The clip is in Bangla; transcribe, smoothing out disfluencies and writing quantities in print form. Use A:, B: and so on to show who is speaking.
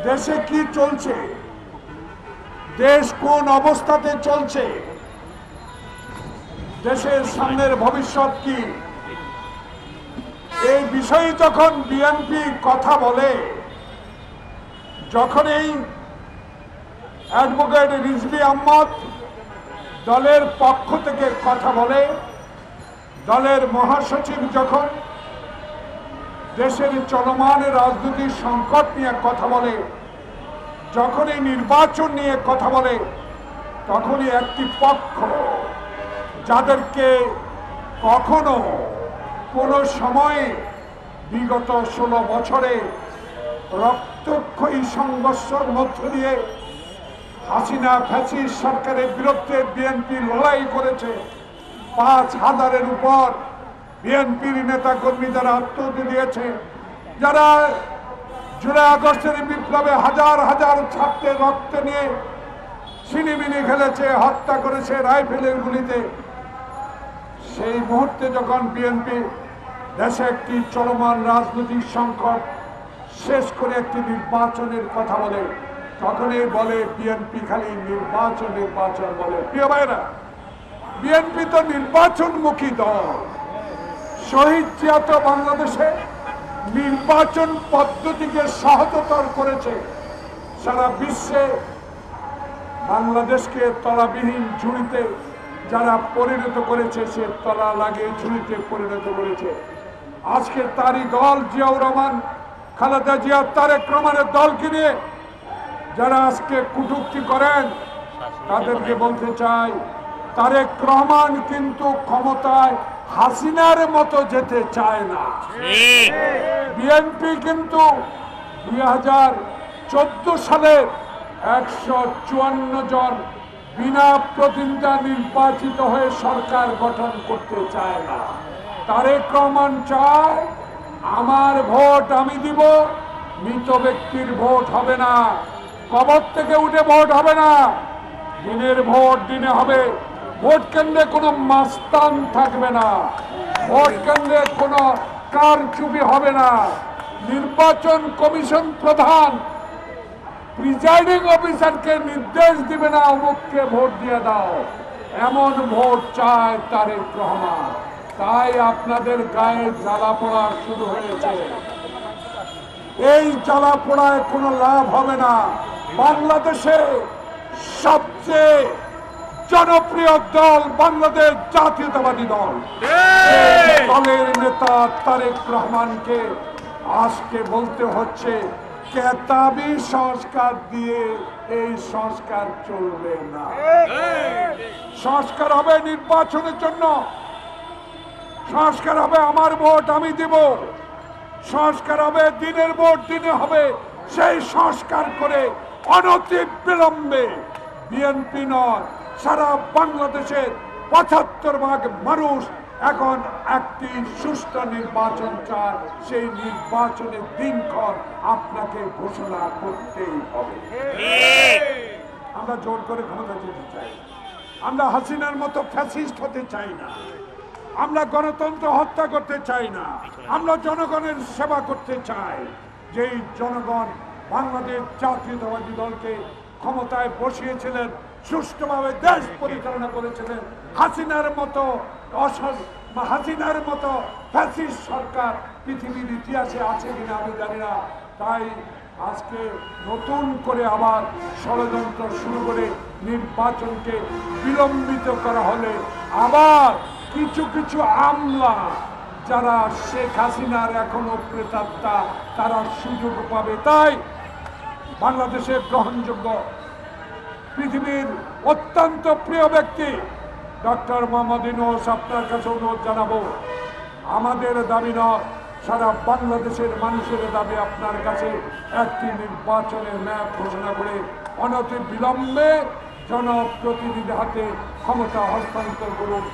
A: দেশে কি চলছে, দেশ কোন অবস্থাতে চলছে, দেশের সামনের ভবিষ্যৎ কি, এই বিষয়ে যখন বিএনপি কথা বলে, যখন এই অ্যাডভোকেট রিজভী আহমদ দলের পক্ষ থেকে কথা বলে, দলের মহাসচিব যখন দেশের চলমান রাজনৈতিক সংকট নিয়ে কথা বলে, যখন এই নির্বাচন নিয়ে কথা বলে, তখনই একটি পক্ষ যাদেরকে কখনো কোনো সময়ে বিগত 16 বছরে রক্তক্ষয়ী সংঘর্ষের মধ্য দিয়ে হাসিনা ফ্যাসিস্ট সরকারের বিরুদ্ধে বিএনপি লড়াই করেছে, 5000-এর উপর বিএনপির নেতা কর্মী যারা আত্মহত্যা দিয়েছে, যারা জুলাই আগস্টের বিপ্লবে হাজার হাজার ছাত্রের রক্ত নিয়ে ছিনিমিনি খেলেছে, হত্যা করেছে রাইফেলের গুলিতে, সেই মুহূর্তে যখন বিএনপি দেশে একটি চলমান রাজনৈতিক সংকট শেষ করে একটি নির্বাচনের কথা বলে, তখনই বলে বিএনপি খালি নির্বাচন নির্বাচন বলে। প্রিয় ভাইরা, বিএনপি তো নির্বাচনমুখী দল। শহীদ জিয়া তো বাংলাদেশে নির্বাচন পদ্ধতিকে সহজতর করেছে, সারা বিশ্বে বাংলাদেশকে তলাবিহীন ঝুড়িতে যারা পরিণত করেছে, সে তলা লাগিয়ে ঝুড়িতে পরিণত করেছে। আজকে তারই দল জিয়াউর রহমান, খালেদা জিয়া, তারেক রহমানের দলকে নিয়ে যারা আজকে কটূক্তি করেন, তাদেরকে বলতে চাই, তারেক রহমান কিন্তু ক্ষমতায় হাসিনার মতো যেতে চায় না। বিএনপি কিন্তু 2014 সালে 154 জন বিনা প্রতিদ্বন্দ্বিতা নির্বাচিত হয়ে সরকার গঠন করতে চায় না। তারেক রহমান চায় আমার ভোট আমি দিব, মৃত ব্যক্তির ভোট হবে না, কবর থেকে উঠে ভোট হবে না, দিনের ভোট দিনে হবে, ভোট কেন্দ্রে কোনো মাস্তান থাকবে না, ভোট কেন্দ্রে কোনো কারচুপি হবে না, নির্বাচন কমিশন প্রধান প্রিজাইডিং অফিসারকে নির্দেশ দিবে না অমুককে ভোট দিয়ে দাও, এমন ভোট চায় তারেক রহমান। তাই আপনাদের গায়ে জ্বালা পোড়া শুরু হয়েছে। এই জ্বালা পোড়ায় কোনো লাভ হবে না। বাংলাদেশে সবচেয়ে জনপ্রিয় দল বাংলাদেশ জাতীয়তাবাদী দল, দলের নেতা তারেক রহমানকে আজকে বলতে হচ্ছে কেতাবি সংস্কার দিয়ে এই সংস্কার চলবে না। সংস্কার হবে নির্বাচনের জন্য, সংস্কার হবে আমার ভোট আমি দিব, সংস্কার হবে দিনের ভোট দিনে হবে। সেই সংস্কার করে অনতিবিলম্বে বিএনপি নয়, সারা বাংলাদেশের 75% মানুষ এখন একটি সুষ্ঠু নির্বাচন চায়। সেই নির্বাচনের দিনক্ষণ আপনাকে ঘোষণা করতেই হবে। আমরা জোর করে ক্ষমতা যেতে চাই, আমরা হাসিনার মতো ফ্যাসিস্ট হতে চাই না, আমরা গণতন্ত্র হত্যা করতে চাই না, আমরা জনগণের সেবা করতে চাই। যেই জনগণ বাংলাদেশ জাতীয়তাবাদী দলকে ক্ষমতায় বসিয়েছিলেন, সুষ্ঠুভাবে দেশ পরিচালনা করেছিলেন, হাসিনার মতো ফ্যাসিস্ট সরকার পৃথিবীর ইতিহাসে আছে কিনা আমি জানি না। তাই আজকে নতুন করে আবার ষড়যন্ত্র শুরু করে নির্বাচনকে বিলম্বিত করা হলে আবার কিছু কিছু আমলা যারা শেখ হাসিনার এখনো প্রেতাত্মা, তারা সুযোগ পাবে। তাই বাংলাদেশের গ্রহণযোগ্য পৃথিবীর অত্যন্ত প্রিয় ব্যক্তি ডক্টর মোহাম্মদ ইউনূস, আপনার কাছে অনুরোধ জানাবো, আমাদের দাবি নয়, সারা বাংলাদেশের মানুষের দাবি আপনার কাছে একটি নির্বাচনের ম্যাপ ঘোষণা করে অনতিবিলম্বে জনপ্রতিনিধি হাতে ক্ষমতা হস্তান্তর করুন।